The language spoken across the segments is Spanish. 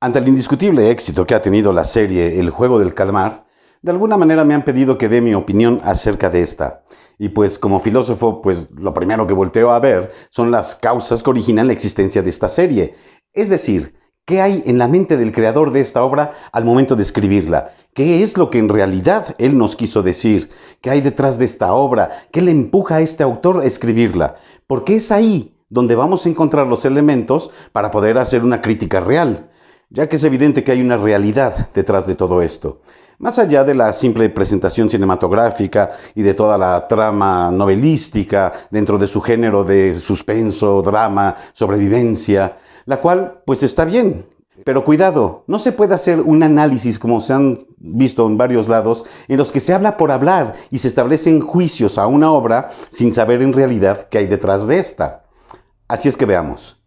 Ante el indiscutible éxito que ha tenido la serie El Juego del Calamar, de alguna manera me han pedido que dé mi opinión acerca de esta. Y pues como filósofo, pues lo primero que volteo a ver son las causas que originan la existencia de esta serie. Es decir, ¿qué hay en la mente del creador de esta obra al momento de escribirla? ¿Qué es lo que en realidad él nos quiso decir? ¿Qué hay detrás de esta obra? ¿Qué le empuja a este autor a escribirla? Porque es ahí donde vamos a encontrar los elementos para poder hacer una crítica real, ya que es evidente que hay una realidad detrás de todo esto. Más allá de la simple presentación cinematográfica y de toda la trama novelística dentro de su género de suspenso, drama, sobrevivencia, la cual pues está bien. Pero cuidado, no se puede hacer un análisis como se han visto en varios lados, en los que se habla por hablar y se establecen juicios a una obra sin saber en realidad qué hay detrás de esta. Así es que veamos.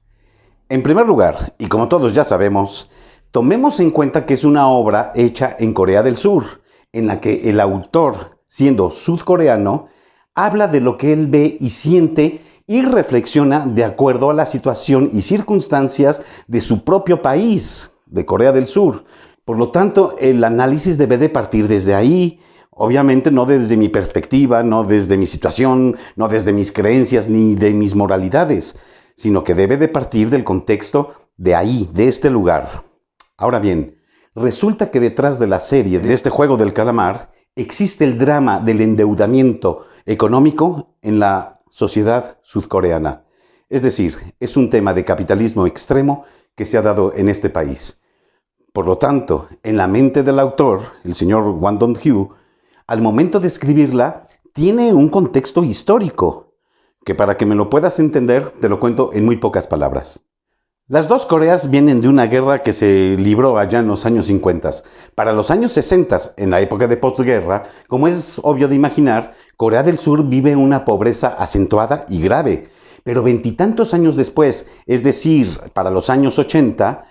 En primer lugar, y como todos ya sabemos, tomemos en cuenta que es una obra hecha en Corea del Sur, en la que el autor, siendo sudcoreano, habla de lo que él ve y siente y reflexiona de acuerdo a la situación y circunstancias de su propio país, de Corea del Sur. Por lo tanto, el análisis debe de partir desde ahí, obviamente no desde mi perspectiva, no desde mi situación, no desde mis creencias ni de mis moralidades, sino que debe de partir del contexto de ahí, de este lugar. Ahora bien, resulta que detrás de la serie de este Juego del Calamar existe el drama del endeudamiento económico en la sociedad sudcoreana. Es decir, es un tema de capitalismo extremo que se ha dado en este país. Por lo tanto, en la mente del autor, el señor Hwang Dong-hyu, al momento de escribirla, tiene un contexto histórico, que para que me lo puedas entender, te lo cuento en muy pocas palabras. Las dos Coreas vienen de una guerra que se libró allá en los años 50. Para los años 60, en la época de posguerra, como es obvio de imaginar, Corea del Sur vive una pobreza acentuada y grave. Pero veintitantos años después, es decir, para los años 80,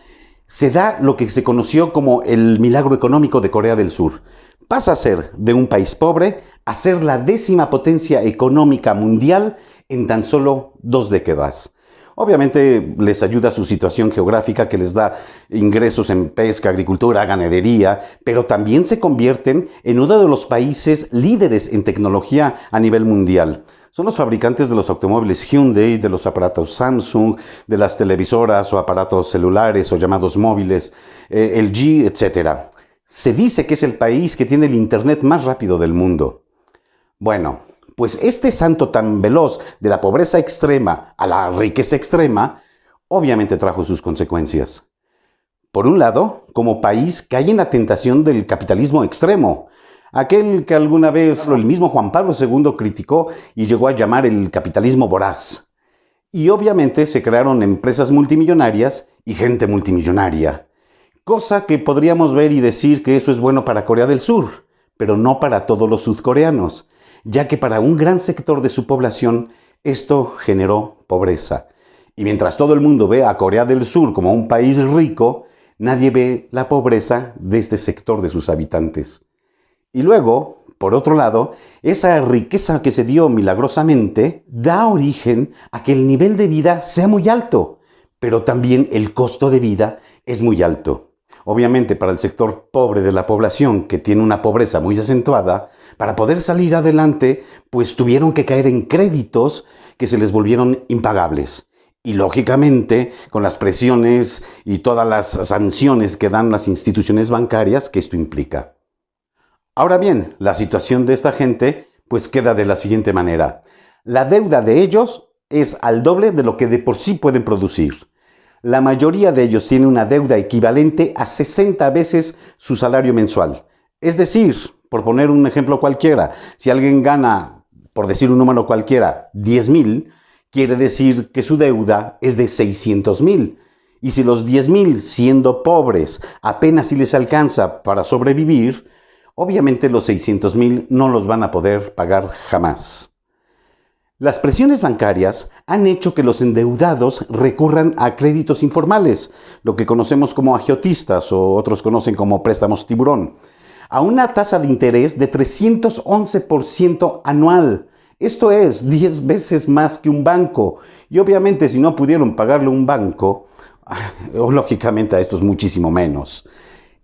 se da lo que se conoció como el milagro económico de Corea del Sur. Pasa a ser de un país pobre a ser la 10ª potencia económica mundial en tan solo 2 décadas. Obviamente les ayuda su situación geográfica que les da ingresos en pesca, agricultura, ganadería, pero también se convierten en uno de los países líderes en tecnología a nivel mundial. Son los fabricantes de los automóviles Hyundai, de los aparatos Samsung, de las televisoras o aparatos celulares o llamados móviles, LG, etc. Se dice que es el país que tiene el internet más rápido del mundo. Bueno, pues este salto tan veloz de la pobreza extrema a la riqueza extrema, obviamente trajo sus consecuencias. Por un lado, como país cae en la tentación del capitalismo extremo, aquel que alguna vez el mismo Juan Pablo II criticó y llegó a llamar el capitalismo voraz. Y obviamente se crearon empresas multimillonarias y gente multimillonaria, cosa que podríamos ver y decir que eso es bueno para Corea del Sur, pero no para todos los sudcoreanos, ya que para un gran sector de su población esto generó pobreza. Y mientras todo el mundo ve a Corea del Sur como un país rico, nadie ve la pobreza de este sector de sus habitantes. Y luego, por otro lado, esa riqueza que se dio milagrosamente da origen a que el nivel de vida sea muy alto, pero también el costo de vida es muy alto. Obviamente para el sector pobre de la población, que tiene una pobreza muy acentuada, para poder salir adelante, pues tuvieron que caer en créditos que se les volvieron impagables. Y lógicamente, con las presiones y todas las sanciones que dan las instituciones bancarias que esto implica. Ahora bien, la situación de esta gente pues queda de la siguiente manera. La deuda de ellos es al doble de lo que de por sí pueden producir. La mayoría de ellos tiene una deuda equivalente a 60 veces su salario mensual. Es decir, por poner un ejemplo cualquiera, si alguien gana, por decir un número cualquiera, 10,000, quiere decir que su deuda es de 600,000. Y si los 10,000, siendo pobres, apenas si les alcanza para sobrevivir, obviamente los 600,000 no los van a poder pagar jamás. Las presiones bancarias han hecho que los endeudados recurran a créditos informales, lo que conocemos como agiotistas o otros conocen como préstamos tiburón, a una tasa de interés de 311% anual. Esto es 10 veces más que un banco. Y obviamente si no pudieron pagarle un banco, o lógicamente a estos muchísimo menos.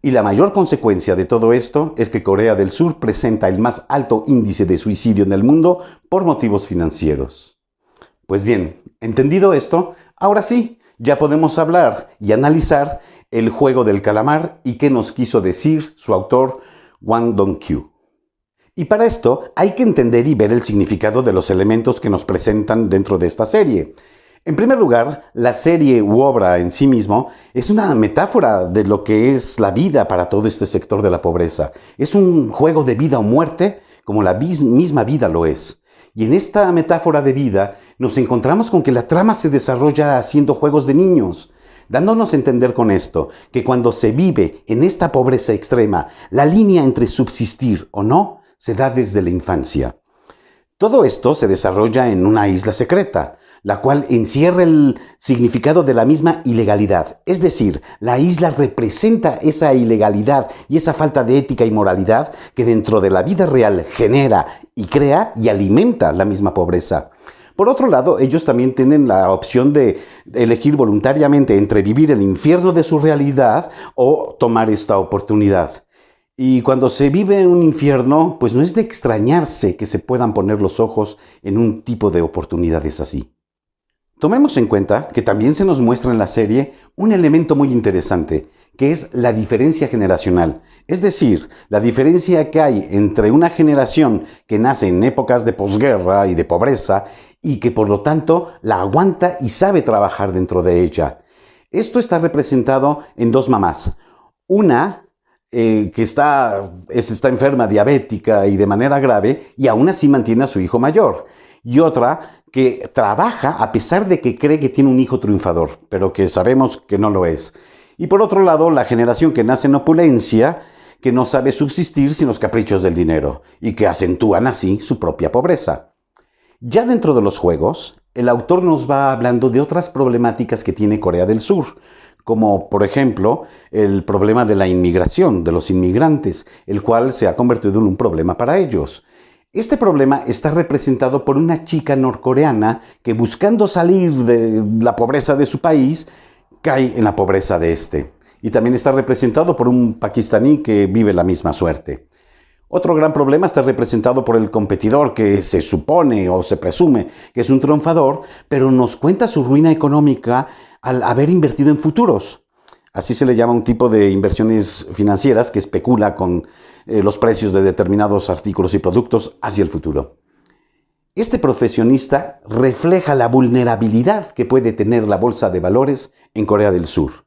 Y la mayor consecuencia de todo esto es que Corea del Sur presenta el más alto índice de suicidio en el mundo por motivos financieros. Pues bien, entendido esto, ahora sí, ya podemos hablar y analizar el juego del calamar y qué nos quiso decir su autor, Hwang Dong-kyu. Y para esto hay que entender y ver el significado de los elementos que nos presentan dentro de esta serie. En primer lugar, la serie u obra en sí mismo es una metáfora de lo que es la vida para todo este sector de la pobreza. Es un juego de vida o muerte como la misma vida lo es. Y en esta metáfora de vida nos encontramos con que la trama se desarrolla haciendo juegos de niños, dándonos a entender con esto que cuando se vive en esta pobreza extrema, la línea entre subsistir o no se da desde la infancia. Todo esto se desarrolla en una isla secreta, la cual encierra el significado de la misma ilegalidad. Es decir, la isla representa esa ilegalidad y esa falta de ética y moralidad que dentro de la vida real genera y crea y alimenta la misma pobreza. Por otro lado, ellos también tienen la opción de elegir voluntariamente entre vivir el infierno de su realidad o tomar esta oportunidad. Y cuando se vive un infierno, pues no es de extrañarse que se puedan poner los ojos en un tipo de oportunidades así. Tomemos en cuenta que también se nos muestra en la serie un elemento muy interesante, que es la diferencia generacional. Es decir, la diferencia que hay entre una generación que nace en épocas de posguerra y de pobreza y que por lo tanto la aguanta y sabe trabajar dentro de ella. Esto está representado en dos mamás. Una que está enferma, diabética y de manera grave, y aún así mantiene a su hijo mayor. Y otra que trabaja a pesar de que cree que tiene un hijo triunfador, pero que sabemos que no lo es. Y por otro lado, la generación que nace en opulencia, que no sabe subsistir sin los caprichos del dinero, y que acentúan así su propia pobreza. Ya dentro de los juegos, el autor nos va hablando de otras problemáticas que tiene Corea del Sur, como por ejemplo el problema de la inmigración, de los inmigrantes, el cual se ha convertido en un problema para ellos. Este problema está representado por una chica norcoreana que, buscando salir de la pobreza de su país, cae en la pobreza de este. Y también está representado por un pakistaní que vive la misma suerte. Otro gran problema está representado por el competidor que se supone o se presume que es un triunfador, pero nos cuenta su ruina económica al haber invertido en futuros. Así se le llama un tipo de inversiones financieras que especula con los precios de determinados artículos y productos hacia el futuro. Este profesionista refleja la vulnerabilidad que puede tener la bolsa de valores en Corea del Sur.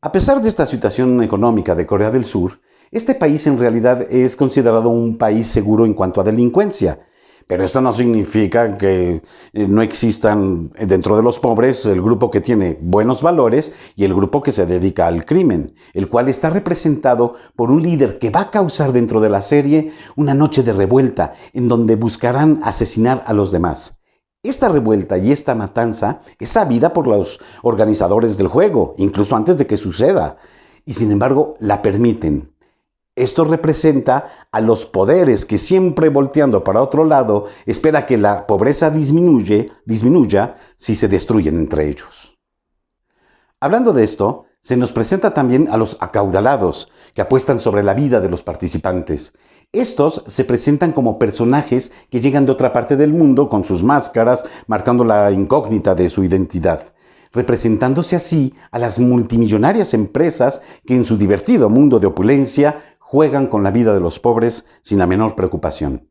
A pesar de esta situación económica de Corea del Sur, este país en realidad es considerado un país seguro en cuanto a delincuencia. Pero esto no significa que no existan dentro de los pobres el grupo que tiene buenos valores y el grupo que se dedica al crimen, el cual está representado por un líder que va a causar dentro de la serie una noche de revuelta en donde buscarán asesinar a los demás. Esta revuelta y esta matanza es sabida por los organizadores del juego, incluso antes de que suceda, y sin embargo la permiten. Esto representa a los poderes que, siempre volteando para otro lado, espera que la pobreza disminuya si se destruyen entre ellos. Hablando de esto, se nos presenta también a los acaudalados, que apuestan sobre la vida de los participantes. Estos se presentan como personajes que llegan de otra parte del mundo con sus máscaras, marcando la incógnita de su identidad, representándose así a las multimillonarias empresas que en su divertido mundo de opulencia juegan con la vida de los pobres sin la menor preocupación.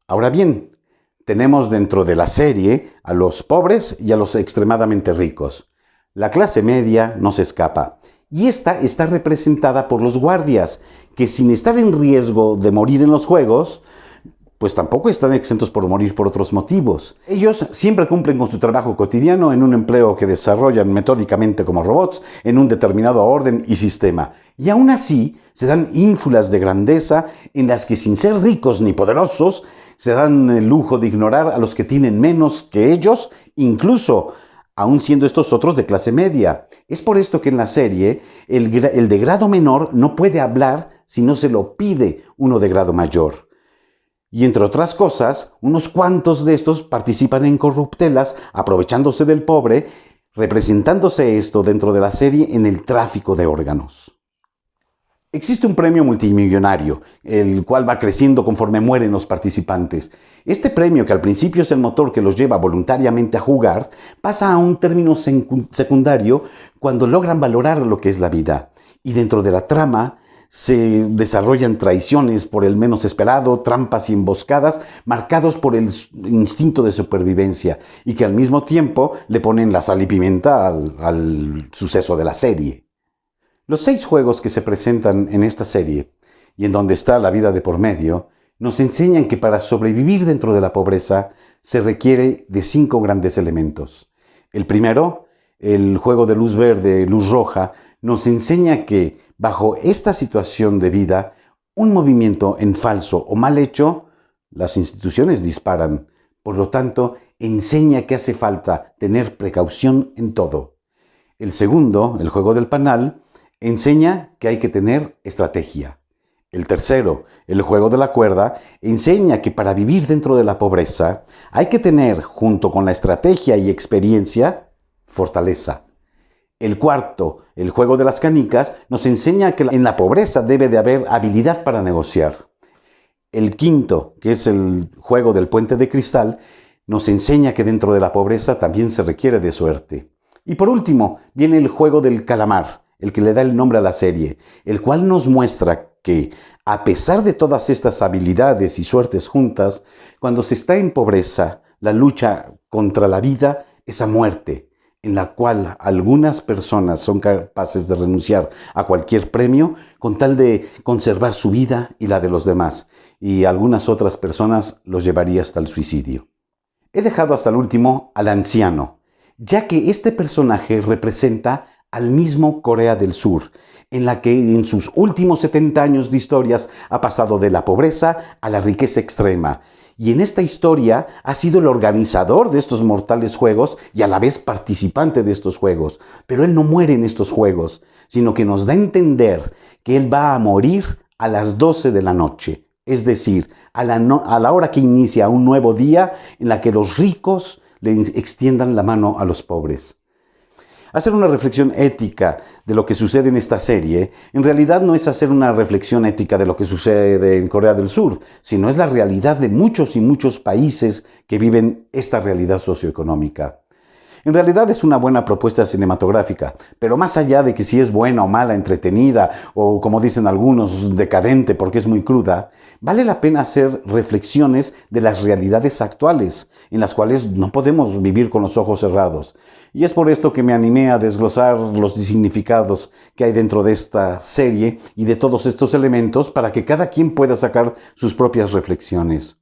Ahora bien, tenemos dentro de la serie a los pobres y a los extremadamente ricos. La clase media no se escapa, y esta está representada por los guardias, que sin estar en riesgo de morir en los juegos, pues tampoco están exentos por morir por otros motivos. Ellos siempre cumplen con su trabajo cotidiano en un empleo que desarrollan metódicamente como robots en un determinado orden y sistema. Y aún así se dan ínfulas de grandeza en las que, sin ser ricos ni poderosos, se dan el lujo de ignorar a los que tienen menos que ellos, incluso aún siendo estos otros de clase media. Es por esto que en la serie el de grado menor no puede hablar si no se lo pide uno de grado mayor. Y entre otras cosas, unos cuantos de estos participan en corruptelas, aprovechándose del pobre, representándose esto dentro de la serie en el tráfico de órganos. Existe un premio multimillonario, el cual va creciendo conforme mueren los participantes. Este premio, que al principio es el motor que los lleva voluntariamente a jugar, pasa a un término secundario cuando logran valorar lo que es la vida. Y dentro de la trama se desarrollan traiciones por el menos esperado, trampas y emboscadas marcados por el instinto de supervivencia y que al mismo tiempo le ponen la sal y pimienta al suceso de la serie. Los 6 juegos que se presentan en esta serie, y en donde está la vida de por medio, nos enseñan que para sobrevivir dentro de la pobreza se requiere de 5 grandes elementos. El primero, el juego de luz verde, luz roja, nos enseña que bajo esta situación de vida, un movimiento en falso o mal hecho, las instituciones disparan. Por lo tanto, enseña que hace falta tener precaución en todo. El segundo, el juego del panal, enseña que hay que tener estrategia. El tercero, el juego de la cuerda, enseña que para vivir dentro de la pobreza hay que tener, junto con la estrategia y experiencia, fortaleza. El cuarto, el juego de las canicas, nos enseña que en la pobreza debe de haber habilidad para negociar. El quinto, que es el juego del puente de cristal, nos enseña que dentro de la pobreza también se requiere de suerte. Y por último, viene el juego del calamar, el que le da el nombre a la serie, el cual nos muestra que, a pesar de todas estas habilidades y suertes juntas, cuando se está en pobreza, la lucha contra la vida es a muerte, en la cual algunas personas son capaces de renunciar a cualquier premio con tal de conservar su vida y la de los demás, y algunas otras personas los llevaría hasta el suicidio. He dejado hasta el último al anciano, ya que este personaje representa al mismo Corea del Sur, en la que en sus últimos 70 años de historias ha pasado de la pobreza a la riqueza extrema. Y en esta historia ha sido el organizador de estos mortales juegos y a la vez participante de estos juegos. Pero él no muere en estos juegos, sino que nos da a entender que él va a morir a las 12 de la noche. Es decir, a la hora que inicia un nuevo día en la que los ricos le extiendan la mano a los pobres. Hacer una reflexión ética de lo que sucede en esta serie, en realidad no es hacer una reflexión ética de lo que sucede en Corea del Sur, sino es la realidad de muchos y muchos países que viven esta realidad socioeconómica. En realidad es una buena propuesta cinematográfica, pero más allá de que si es buena o mala, entretenida, o como dicen algunos, decadente porque es muy cruda, vale la pena hacer reflexiones de las realidades actuales, en las cuales no podemos vivir con los ojos cerrados. Y es por esto que me animé a desglosar los significados que hay dentro de esta serie y de todos estos elementos para que cada quien pueda sacar sus propias reflexiones.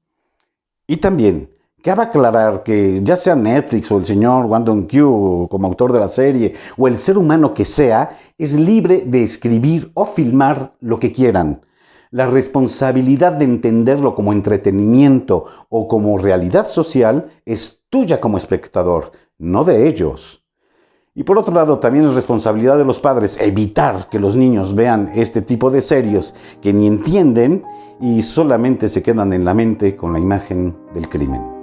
Y también, cabe aclarar que ya sea Netflix o el señor Won Dong-kyu como autor de la serie o el ser humano que sea, es libre de escribir o filmar lo que quieran. La responsabilidad de entenderlo como entretenimiento o como realidad social es tuya como espectador, no de ellos. Y por otro lado, también es responsabilidad de los padres evitar que los niños vean este tipo de series que ni entienden y solamente se quedan en la mente con la imagen del crimen.